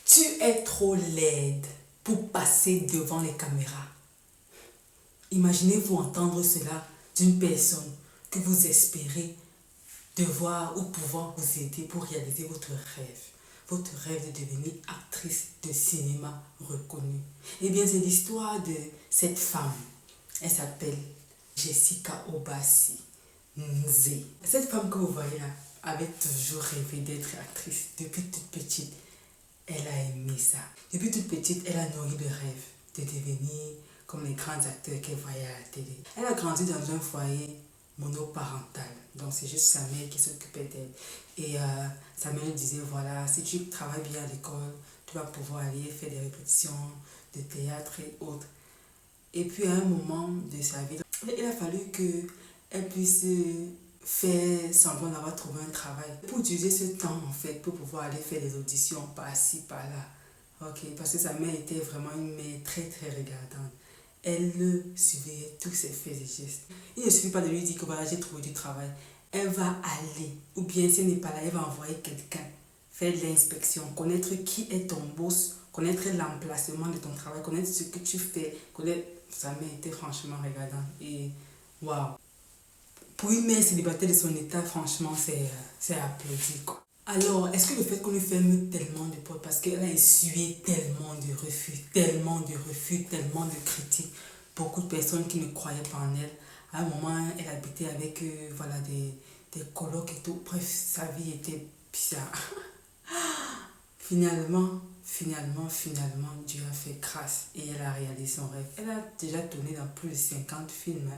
Tu es trop laide pour passer devant les caméras. Imaginez-vous entendre cela d'une personne que vous espérez devoir ou pouvoir vous aider pour réaliser votre rêve. Votre rêve de devenir actrice de cinéma reconnue. Eh bien, c'est l'histoire de cette femme. Elle s'appelle Jessica Obasi Nze. Cette femme que vous voyez là avait toujours rêvé d'être actrice depuis toute petite. Elle a aimé ça. Depuis toute petite, elle a nourri le rêve de devenir comme les grands acteurs qu'elle voyait à la télé. Elle a grandi dans un foyer monoparental. Donc c'est juste sa mère qui s'occupait d'elle. Et sa mère lui disait, voilà, si tu travailles bien à l'école, tu vas pouvoir aller faire des répétitions de théâtre et autres. Et puis à un moment de sa vie, il a fallu qu'elle puisse faire semblant d'avoir trouvé un travail pour utiliser ce temps en fait pour pouvoir aller faire des auditions par-ci par-là. Ok, parce que sa mère était vraiment une mère très très regardante. Elle le surveillait tous ses faits et gestes. Il ne suffit pas de lui dire que voilà, j'ai trouvé du travail. Elle va aller, ou bien si elle n'est pas là, elle va envoyer quelqu'un faire l'inspection, connaître qui est ton boss, connaître l'emplacement de ton travail, connaître ce que tu fais, connaître... Sa mère était franchement regardante et waouh. Pour une mère célibataire de son état, franchement, c'est applaudi, quoi. Alors, est-ce que le fait qu'on lui ferme tellement de portes, parce qu'elle a essuyé tellement de refus, tellement de refus, tellement de critiques, beaucoup de personnes qui ne croyaient pas en elle, à un moment, elle habitait avec voilà, des colocs et tout, bref, sa vie était bizarre. Finalement, Dieu a fait grâce et elle a réalisé son rêve. Elle a déjà tourné dans plus de 50 films. Hein.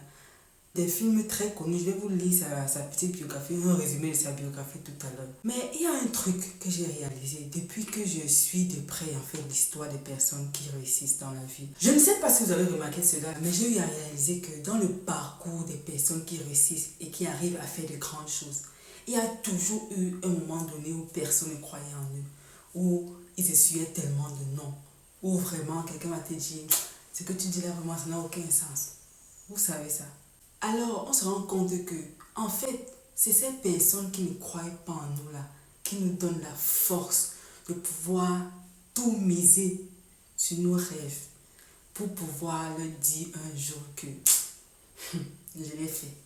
Des films très connus. Je vais vous lire sa petite biographie, un résumé de sa biographie tout à l'heure. Mais il y a un truc que j'ai réalisé depuis que je suis de près en fait l'histoire des personnes qui réussissent dans la vie. Je ne sais pas si vous avez remarqué cela, mais j'ai eu à réaliser que dans le parcours des personnes qui réussissent et qui arrivent à faire de grandes choses, il y a toujours eu un moment donné où personne ne croyait en eux, où ils essuyaient tellement de non, où vraiment quelqu'un va te dire ce que tu dis là vraiment ça n'a aucun sens. Vous savez ça. Alors on se rend compte que en fait c'est ces personnes qui ne croient pas en nous là qui nous donnent la force de pouvoir tout miser sur nos rêves pour pouvoir leur dire un jour que je l'ai fait,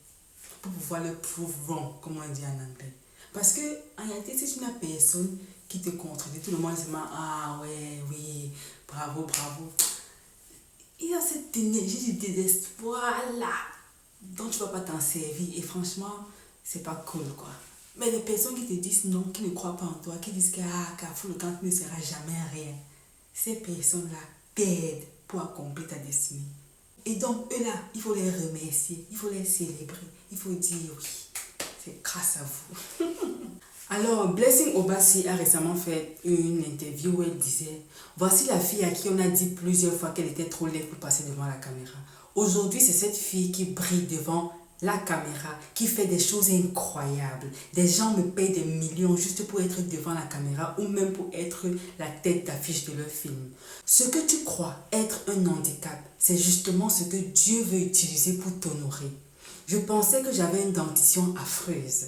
pour pouvoir le prove wrong comme on dit en anglais. Parce que en réalité c'est une personne qui te contredit, tout le monde se dit ah ouais oui bravo bravo. Il y a cette énergie de désespoir là dont tu ne vas pas t'en servir et franchement c'est pas cool quoi. Mais les personnes qui te disent non, qui ne croient pas en toi, qui disent que Carrefour le camp ne sera jamais rien, ces personnes là t'aident pour accomplir ta destinée. Et donc eux là, il faut les remercier, il faut les célébrer, il faut dire oui, c'est grâce à vous. Alors, Blessing Obasi a récemment fait une interview où elle disait « Voici la fille à qui on a dit plusieurs fois qu'elle était trop laide pour passer devant la caméra. Aujourd'hui, c'est cette fille qui brille devant la caméra, qui fait des choses incroyables. Des gens me payent des millions juste pour être devant la caméra ou même pour être la tête d'affiche de leur film. Ce que tu crois être un handicap, c'est justement ce que Dieu veut utiliser pour t'honorer. Je pensais que j'avais une dentition affreuse.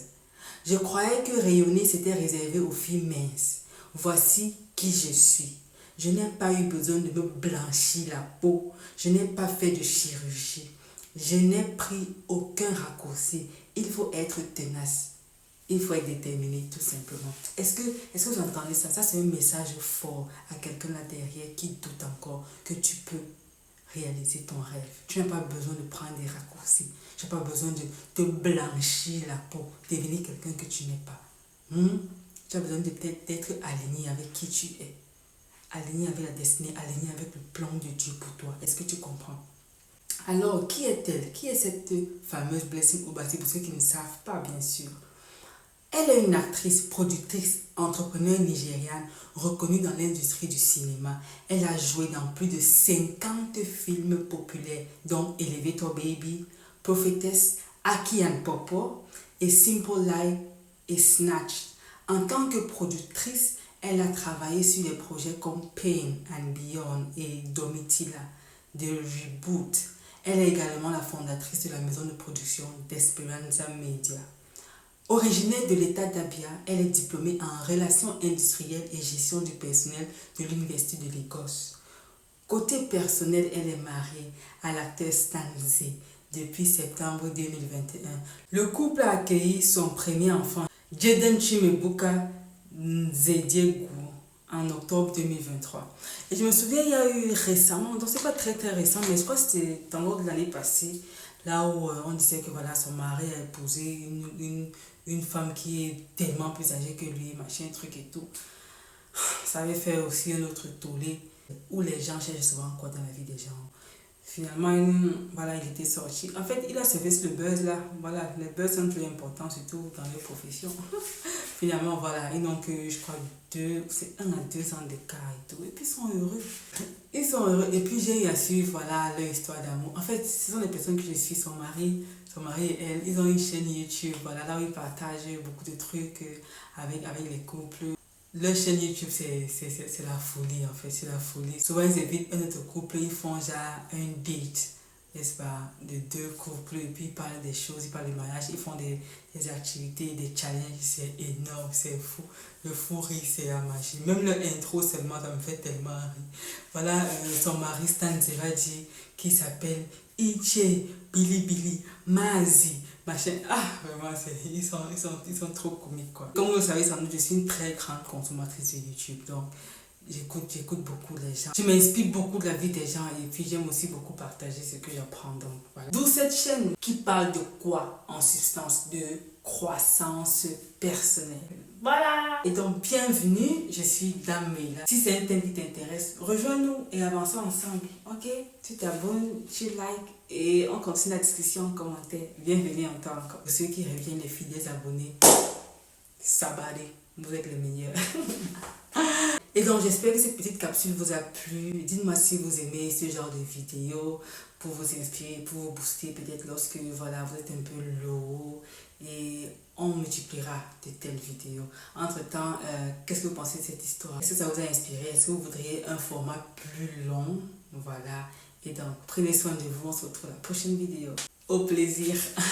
Je croyais que rayonner c'était réservé aux filles minces. Voici qui je suis. Je n'ai pas eu besoin de me blanchir la peau. Je n'ai pas fait de chirurgie. Je n'ai pris aucun raccourci. Il faut être tenace. Il faut être déterminé tout simplement. Est-ce que vous entendez ça? Ça c'est un message fort à quelqu'un là derrière qui doute encore que tu peux réaliser ton rêve. Tu n'as pas besoin de prendre des raccourcis. Tu n'as pas besoin de te blanchir la peau, devenir quelqu'un que tu n'es pas. Tu as besoin d'être aligné avec qui tu es. Aligné avec la destinée, aligné avec le plan de Dieu pour toi. Est-ce que tu comprends? Alors, qui est-elle? Qui est cette fameuse Blessing Obasi? Pour ceux qui ne savent pas, bien sûr. Elle est une actrice, productrice, entrepreneur nigériane reconnue dans l'industrie du cinéma. Elle a joué dans plus de 50 films populaires, dont Elevator Baby, Prophetess, Aki and Popo et Simple Life et Snatch. En tant que productrice, elle a travaillé sur des projets comme Pain and Beyond et Domitila de Reboot. Elle est également la fondatrice de la maison de production d'Esperanza Media. Originaire de l'état d'Abia, elle est diplômée en relations industrielles et gestion du personnel de l'Université de l'Écosse. Côté personnel, elle est mariée à l'acteur Stan Lee depuis septembre 2021. Le couple a accueilli son premier enfant, Jaden Chimebuka Nzediegwu, en octobre 2023. Et je me souviens, il y a eu récemment, donc c'est pas très récent, mais je crois que c'était dans l'ordre de l'année passée, là où on disait que voilà, son mari a épousé une femme qui est tellement plus âgée que lui, machin, truc et tout. Ça avait fait aussi un autre tollé où les gens cherchent souvent quoi dans la vie des gens. Finalement, voilà, il était sorti. En fait, il a servi le buzz là. Voilà, les buzz sont plus importants, surtout dans les professions. Finalement, voilà, ils n'ont que, je crois, c'est 1 à 2 ans d'écart et tout. Et puis, ils sont heureux. Ils sont heureux. Et puis, j'ai eu à suivre, voilà, leur histoire d'amour. En fait, ce sont les personnes que je suis, son mari et elle. Ils ont une chaîne YouTube, voilà, là où ils partagent beaucoup de trucs avec les couples. Leur chaîne YouTube, c'est la folie, en fait, c'est la folie. Souvent, ils invitent un autre couple, ils font genre un date, n'est-ce pas, de 2 couples, et puis ils parlent des choses, ils parlent du mariage, ils font des activités, des challenges, c'est énorme, c'est fou. Le fou rire, c'est la magie. Même leur intro seulement, ça me fait tellement rire. Voilà, son mari Stan Zeradi, qui s'appelle Iche Billy Mazi. Machin. Ah, vraiment, ils sont trop comiques, quoi. Comme vous le savez, sans doute, je suis une très grande consommatrice de YouTube. Donc, j'écoute beaucoup les gens. Je m'inspire beaucoup de la vie des gens et puis j'aime aussi beaucoup partager ce que j'apprends. Donc, voilà. D'où cette chaîne qui parle de quoi en substance? De croissance personnelle. Voilà. Et donc, bienvenue, je suis Dame Meila. Si c'est un thème qui t'intéresse, rejoins-nous et avançons ensemble. Ok? Tu t'abonnes, tu likes et on continue la discussion en commentaire. Bienvenue encore. Pour ceux qui reviennent, les fidèles abonnés, sabadé, vous êtes les meilleurs. Et donc, j'espère que cette petite capsule vous a plu. Dites-moi si vous aimez ce genre de vidéo pour vous inspirer, pour vous booster peut-être lorsque voilà, vous êtes un peu low. Et on multipliera de telles vidéos. Entre-temps, qu'est-ce que vous pensez de cette histoire? Est-ce que ça vous a inspiré? Est-ce que vous voudriez un format plus long? Voilà. Et donc, prenez soin de vous. On se retrouve à la prochaine vidéo. Au plaisir.